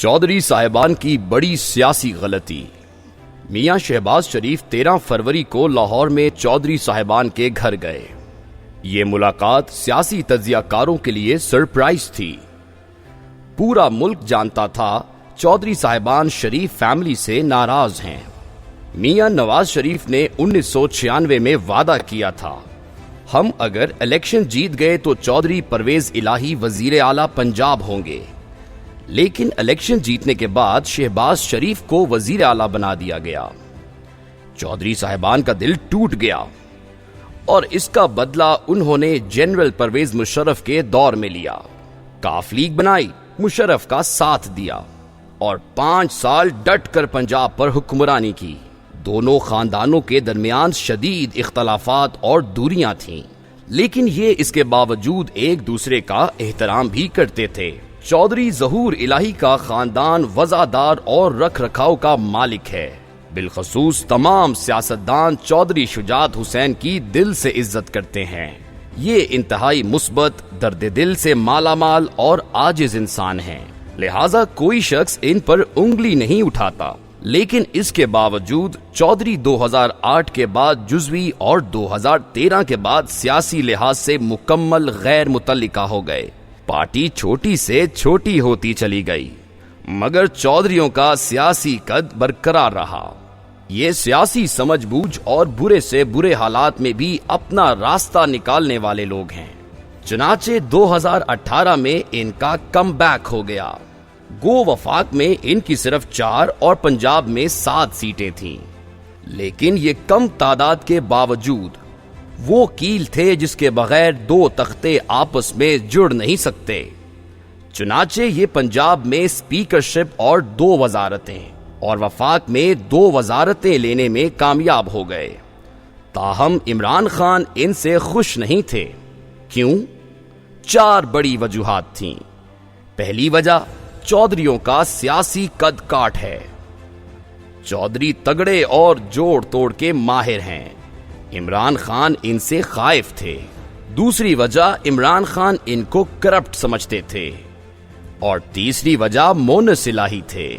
چودھری صاحبان کی بڑی سیاسی غلطی۔ میاں شہباز شریف 13 فروری کو لاہور میں چودھری صاحبان کے گھر گئے۔ یہ ملاقات سیاسی تجزیہ کاروں کے لیے سرپرائز تھی۔ پورا ملک جانتا تھا چودھری صاحبان شریف فیملی سے ناراض ہیں۔ میاں نواز شریف نے 1996 میں وعدہ کیا تھا، ہم اگر الیکشن جیت گئے تو چودھری پرویز الہی وزیر اعلیٰ پنجاب ہوں گے، لیکن الیکشن جیتنے کے بعد شہباز شریف کو وزیر اعلیٰ بنا دیا گیا۔ چودھری صاحبان کا دل ٹوٹ گیا اور اس کا بدلہ انہوں نے جنرل پرویز مشرف کے دور میں لیا۔ کاف لیگ بنائی، مشرف کا ساتھ دیا اور 5 سال ڈٹ کر پنجاب پر حکمرانی کی۔ دونوں خاندانوں کے درمیان شدید اختلافات اور دوریاں تھیں، لیکن یہ اس کے باوجود ایک دوسرے کا احترام بھی کرتے تھے۔ چودھری ظہور الہی کا خاندان وزادار اور رکھ رکھاؤ کا مالک ہے۔ بالخصوص تمام سیاستدان چودھری شجاعت حسین کی دل سے عزت کرتے ہیں۔ یہ انتہائی مثبت، درد دل سے مالا مال اور عاجز انسان ہیں، لہٰذا کوئی شخص ان پر انگلی نہیں اٹھاتا۔ لیکن اس کے باوجود چودھری 2008 کے بعد جزوی اور 2013 کے بعد سیاسی لحاظ سے مکمل غیر متعلقہ ہو گئے۔ پارٹی چھوٹی سے چھوٹی ہوتی چلی گئی، مگر چودھریوں کا سیاسی قد برقرار رہا۔ یہ سیاسی سمجھ بوجھ اور برے سے برے حالات میں بھی اپنا راستہ نکالنے والے لوگ ہیں۔ چنانچہ 2018 میں ان کا کم بیک ہو گیا۔ گو وفاق میں ان کی صرف 4 اور پنجاب میں 7 سیٹیں تھیں، لیکن یہ کم تعداد کے باوجود وہ کیل تھے جس کے بغیر 2 تختے آپس میں جڑ نہیں سکتے۔ چنانچہ یہ پنجاب میں اسپیکرشپ اور 2 وزارتیں اور وفاق میں 2 وزارتیں لینے میں کامیاب ہو گئے۔ تاہم عمران خان ان سے خوش نہیں تھے۔ کیوں؟ 4 بڑی وجوہات تھیں۔ پہلی وجہ چودھریوں کا سیاسی قد کاٹ ہے۔ چودھری تگڑے اور جوڑ توڑ کے ماہر ہیں، عمران خان ان سے خائف تھے۔ دوسری وجہ عمران خان ان کو کرپٹ سمجھتے تھے، اور تیسری وجہ مونس الہی تھے۔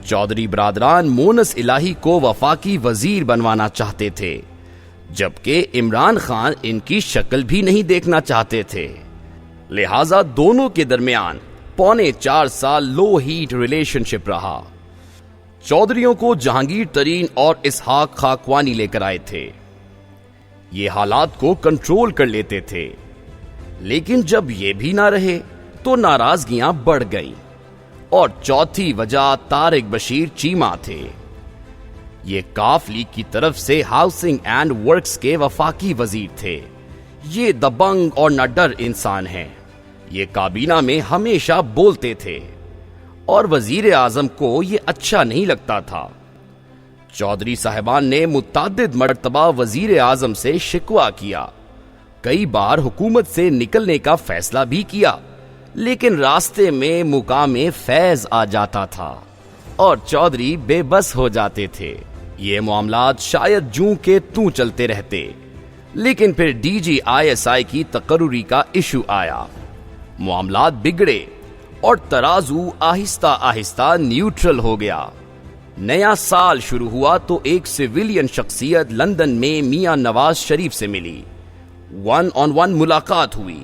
چودھری برادران مونس الہی کو وفاقی وزیر بنوانا چاہتے تھے، جبکہ عمران خان ان کی شکل بھی نہیں دیکھنا چاہتے تھے۔ لہٰذا دونوں کے درمیان 4.25 سال لو ہیٹ ریلیشن شپ رہا۔ چودھریوں کو جہانگیر ترین اور اسحاق خاقوانی لے کر آئے تھے۔ یہ حالات کو کنٹرول کر لیتے تھے، لیکن جب یہ بھی نہ رہے تو ناراضگیاں بڑھ گئیں۔ اور چوتھی وجہ طارق بشیر چیمہ تھے۔ یہ کاف لیگ کی طرف سے ہاؤسنگ اینڈ ورکس کے وفاقی وزیر تھے۔ یہ دبنگ اور نہ ڈر انسان ہیں۔ یہ کابینہ میں ہمیشہ بولتے تھے اور وزیر اعظم کو یہ اچھا نہیں لگتا تھا۔ چودھری صاحبان نے متعدد مرتبہ وزیر اعظم سے شکوہ کیا، کئی بار حکومت سے نکلنے کا فیصلہ بھی کیا، لیکن راستے میں مقام فیض آ جاتا تھا اور چودھری بے بس ہو جاتے تھے۔ یہ معاملات شاید جوں کے توں چلتے رہتے، لیکن پھر DGISI کی تقرری کا ایشو آیا، معاملات بگڑے اور ترازو آہستہ آہستہ نیوٹرل ہو گیا۔ نیا سال شروع ہوا تو ایک سویلین شخصیت لندن میں میاں نواز شریف سے ملی، 1 on 1 ملاقات ہوئی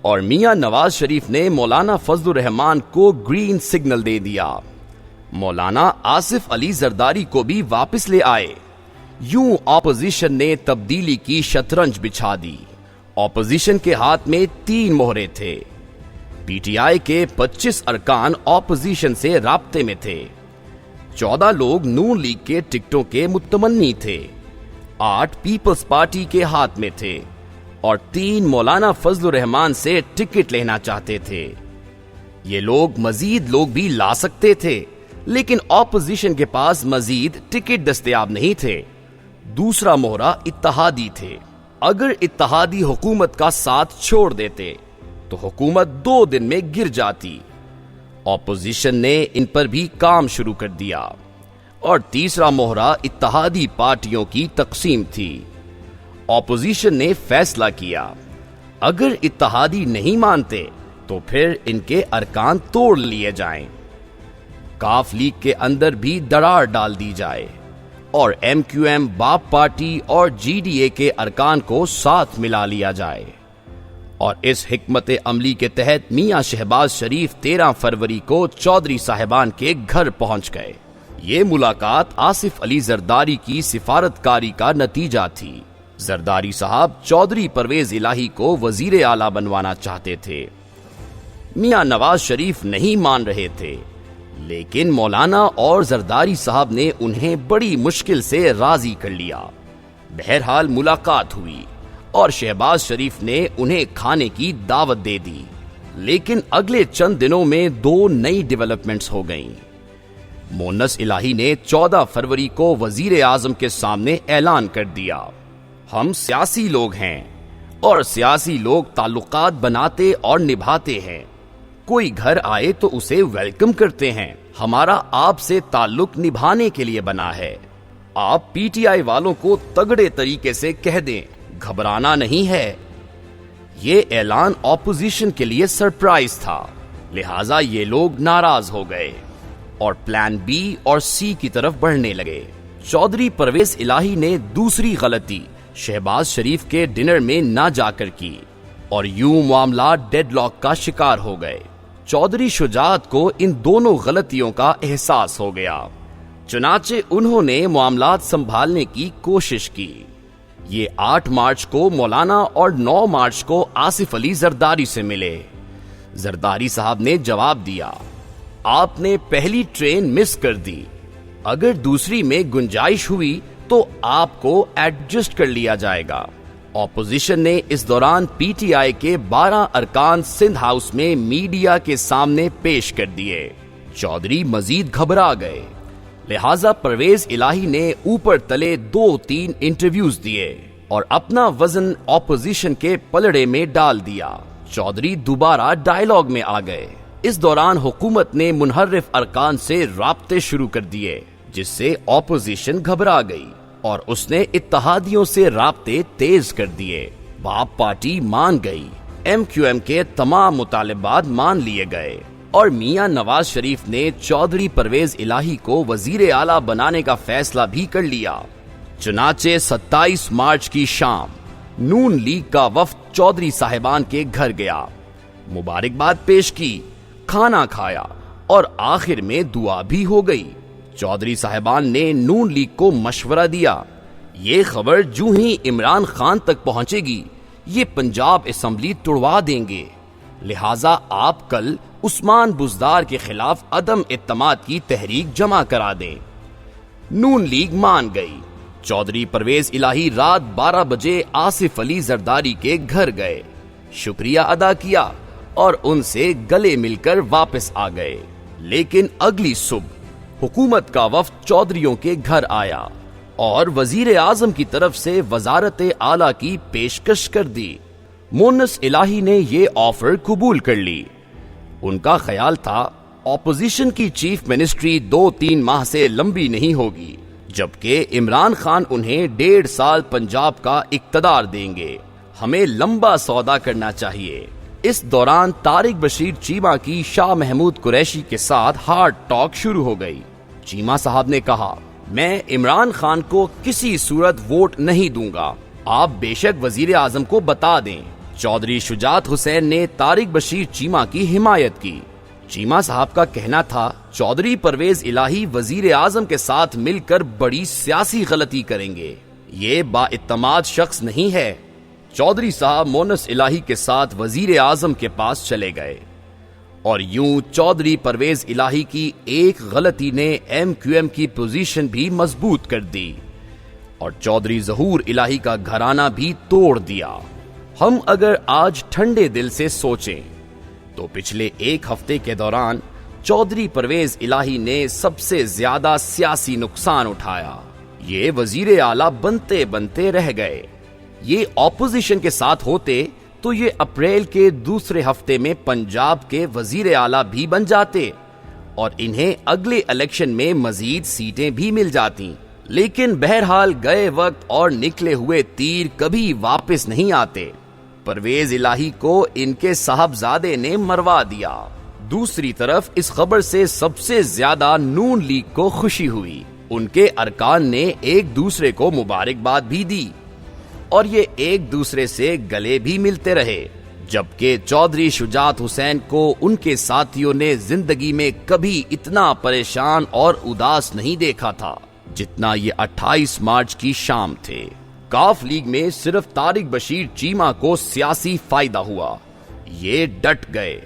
اور میاں نواز شریف نے مولانا فضل الرحمان کو گرین سگنل دے دیا۔ مولانا آصف علی زرداری کو بھی واپس لے آئے۔ یوں اپوزیشن نے تبدیلی کی شطرنج بچھا دی۔ اپوزیشن کے ہاتھ میں 3 مہرے تھے۔ PTI کے 25 ارکان اپوزیشن سے رابطے میں تھے۔ 14 لوگ نون لیگ کے ٹکٹوں کے متمنی تھے، 8 پیپلز پارٹی کے ہاتھ میں تھے اور 3 مولانا فضل الرحمان سے ٹکٹ لینا چاہتے تھے۔ یہ لوگ مزید لوگ بھی لا سکتے تھے، لیکن اپوزیشن کے پاس مزید ٹکٹ دستیاب نہیں تھے۔ دوسرا مہرہ اتحادی تھے۔ اگر اتحادی حکومت کا ساتھ چھوڑ دیتے تو حکومت 2 دن میں گر جاتی۔ اپوزیشن نے ان پر بھی کام شروع کر دیا۔ اور تیسرا مہرہ اتحادی پارٹیوں کی تقسیم تھی۔ اپوزیشن نے فیصلہ کیا، اگر اتحادی نہیں مانتے تو پھر ان کے ارکان توڑ لیے جائیں۔ کاف لیگ کے اندر بھی دراڑ ڈال دی جائے اور ایم کیو ایم باپ پارٹی اور جی ڈی اے کے ارکان کو ساتھ ملا لیا جائے، اور اس حکمت عملی کے تحت میاں شہباز شریف 13 فروری کو چودھری صاحبان کے گھر پہنچ گئے۔ یہ ملاقات آصف علی زرداری کی سفارت کاری کا نتیجہ تھی۔ زرداری صاحب چودھری پرویز الہی کو وزیر اعلیٰ بنوانا چاہتے تھے۔ میاں نواز شریف نہیں مان رہے تھے، لیکن مولانا اور زرداری صاحب نے انہیں بڑی مشکل سے راضی کر لیا۔ بہرحال ملاقات ہوئی اور شہباز شریف نے انہیں کھانے کی دعوت دے دی، لیکن اگلے چند دنوں میں 2 نئی ڈیولپمنٹس ہو گئیں۔ مونس الہی نے 14 فروری کو وزیر اعظم کے سامنے اعلان کر دیا، ہم سیاسی لوگ ہیں اور سیاسی لوگ تعلقات بناتے اور نبھاتے ہیں، کوئی گھر آئے تو اسے ویلکم کرتے ہیں، ہمارا آپ سے تعلق نبھانے کے لیے بنا ہے۔ آپ پی ٹی آئی والوں کو تگڑے طریقے سے کہہ دیں، گھبرانا نہیں ہے۔ یہ اعلان اپوزیشن کے لیے سرپرائز تھا، لہٰذا یہ لوگ ناراض ہو گئے اور پلان بی اور سی کی طرف بڑھنے لگے۔ چودھری پرویز الہی نے دوسری غلطی شہباز شریف کے ڈنر میں نہ جا کر کی اور یوں معاملات ڈیڈ لاک کا شکار ہو گئے۔ چودھری شجاعت کو ان دونوں غلطیوں کا احساس ہو گیا، چنانچہ انہوں نے معاملات سنبھالنے کی کوشش کی۔ یہ 8 مارچ کو مولانا اور 9 مارچ کو آصف علی زرداری سے ملے۔ زرداری صاحب نے جواب دیا، آپ نے پہلی ٹرین مس کر دی، اگر دوسری میں گنجائش ہوئی تو آپ کو ایڈجسٹ کر لیا جائے گا۔ اپوزیشن نے اس دوران پی ٹی آئی کے 12 ارکان سندھ ہاؤس میں میڈیا کے سامنے پیش کر دیے۔ چودھری مزید گھبرا گئے، لہٰذا پرویز الہی نے اوپر تلے 2-3 انٹرویوز دیے اور اپنا وزن اپوزیشن کے پلڑے میں ڈال دیا۔ چودھری دوبارہ ڈائیلاگ میں آ گئے۔ اس دوران حکومت نے منحرف ارکان سے رابطے شروع کر دیے، جس سے اپوزیشن گھبرا گئی اور اس نے اتحادیوں سے رابطے تیز کر دیے۔ باپ پارٹی مان گئی، ایم کیو ایم کے تمام مطالبات مان لیے گئے اور میاں نواز شریف نے چودھری پرویز الہی کو وزیر اعلیٰ بنانے کا فیصلہ بھی کر لیا۔ چنانچہ 27 مارچ کی شام نون لیگ کا وفد چودھری صاحبان کے گھر گیا، مبارکباد پیش کی، کھانا کھایا اور آخر میں دعا بھی ہو گئی۔ چودھری صاحبان نے نون لیگ کو مشورہ دیا، یہ خبر جو ہی عمران خان تک پہنچے گی یہ پنجاب اسمبلی توڑوا دیں گے، لہٰذا آپ کل عثمان بزدار کے خلاف عدم اعتماد کی تحریک جمع کرا دیں۔ نون لیگ مان گئی۔ چودھری پرویز الہی رات 12 بجے آصف علی زرداری کے گھر گئے، شکریہ ادا کیا اور ان سے گلے مل کر واپس آ گئے۔ لیکن اگلی صبح حکومت کا وفد چودھریوں کے گھر آیا اور وزیر اعظم کی طرف سے وزارت اعلیٰ کی پیشکش کر دی۔ مونس الہی نے یہ آفر قبول کر لی۔ ان کا خیال تھا اپوزیشن کی چیف منسٹری 2-3 ماہ سے لمبی نہیں ہوگی، جبکہ عمران خان انہیں 1.5 سال پنجاب کا اقتدار دیں گے، ہمیں لمبا سودا کرنا چاہیے۔ اس دوران طارق بشیر چیمہ کی شاہ محمود قریشی کے ساتھ ہارڈ ٹاک شروع ہو گئی۔ چیمہ صاحب نے کہا، میں عمران خان کو کسی صورت ووٹ نہیں دوں گا، آپ بے شک وزیر اعظم کو بتا دیں۔ چودھری شجاعت حسین نے طارق بشیر چیمہ کی حمایت کی۔ چیمہ صاحب کا کہنا تھا چودھری پرویز الہی وزیر اعظم کے ساتھ مل کر بڑی سیاسی غلطی کریں گے، یہ بااعتماد شخص نہیں ہے۔ چودھری صاحب مونس الہی کے ساتھ وزیر اعظم کے پاس چلے گئے اور یوں چودھری پرویز الہی کی ایک غلطی نے ایم کیو ایم کی پوزیشن بھی مضبوط کر دی اور چودھری ظہور الہی کا گھرانہ بھی توڑ دیا۔ ہم اگر آج ٹھنڈے دل سے سوچیں تو پچھلے 1 ہفتے کے دوران چودھری پرویز الہی نے سب سے زیادہ سیاسی نقصان اٹھایا۔ یہ وزیر اعلیٰ بنتے بنتے رہ گئے۔ یہ اپوزیشن کے ساتھ ہوتے تو یہ اپریل کے دوسرے ہفتے میں پنجاب کے وزیر اعلیٰ بھی بن جاتے اور انہیں اگلے الیکشن میں مزید سیٹیں بھی مل جاتی، لیکن بہرحال گئے وقت اور نکلے ہوئے تیر کبھی واپس نہیں آتے۔ پرویز الہی کو ان کے صاحبزادے نے مروا دیا۔ دوسری طرف اس خبر سے سب سے زیادہ نون لیگ کو خوشی ہوئی۔ ان کے ارکان نے ایک دوسرے کو مبارکباد بھی دی اور یہ ایک دوسرے سے گلے بھی ملتے رہے، جبکہ چودھری شجاعت حسین کو ان کے ساتھیوں نے زندگی میں کبھی اتنا پریشان اور اداس نہیں دیکھا تھا جتنا یہ 28 مارچ کی شام تھے۔ کاف لیگ میں صرف طارق بشیر چیمہ کو سیاسی فائدہ ہوا۔ یہ ڈٹ گئے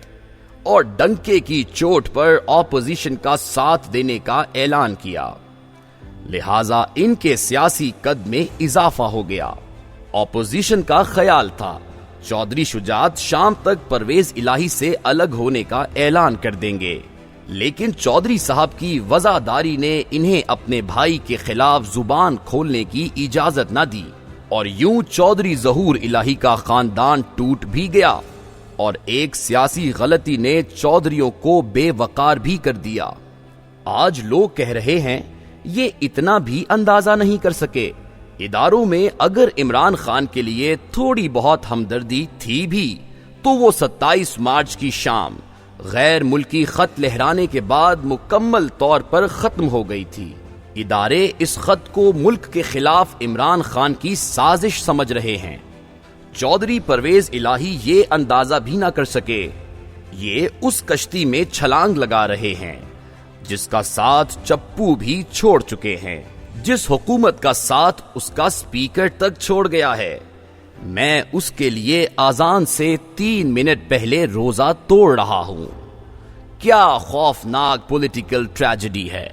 اور ڈنکے کی چوٹ پر اپوزیشن کا ساتھ دینے کا اعلان کیا، لہٰذا ان کے سیاسی قد میں اضافہ ہو گیا۔ اپوزیشن کا خیال تھا چودھری شجاعت شام تک پرویز الہی سے الگ ہونے کا اعلان کر دیں گے، لیکن چودھری صاحب کی وزاداری نے انہیں اپنے بھائی کے خلاف زبان کھولنے کی اجازت نہ دی، اور یوں چودھری ظہور الہی کا خاندان ٹوٹ بھی گیا اور ایک سیاسی غلطی نے چودھریوں کو بے وقار بھی کر دیا۔ آج لوگ کہہ رہے ہیں یہ اتنا بھی اندازہ نہیں کر سکے۔ اداروں میں اگر عمران خان کے لیے تھوڑی بہت ہمدردی تھی بھی تو وہ 27 مارچ کی شام غیر ملکی خط لہرانے کے بعد مکمل طور پر ختم ہو گئی تھی۔ ادارے اس خط کو ملک کے خلاف عمران خان کی سازش سمجھ رہے ہیں۔ چودھری پرویز الہی یہ اندازہ بھی نہ کر سکے، یہ اس کشتی میں چھلانگ لگا رہے ہیں جس کا ساتھ چپو بھی چھوڑ چکے ہیں، جس حکومت کا ساتھ اس کا سپیکر تک چھوڑ گیا ہے۔ میں اس کے لیے اذان سے 3 منٹ پہلے روزہ توڑ رہا ہوں۔ کیا خوفناک پولیٹیکل ٹریجڈی ہے۔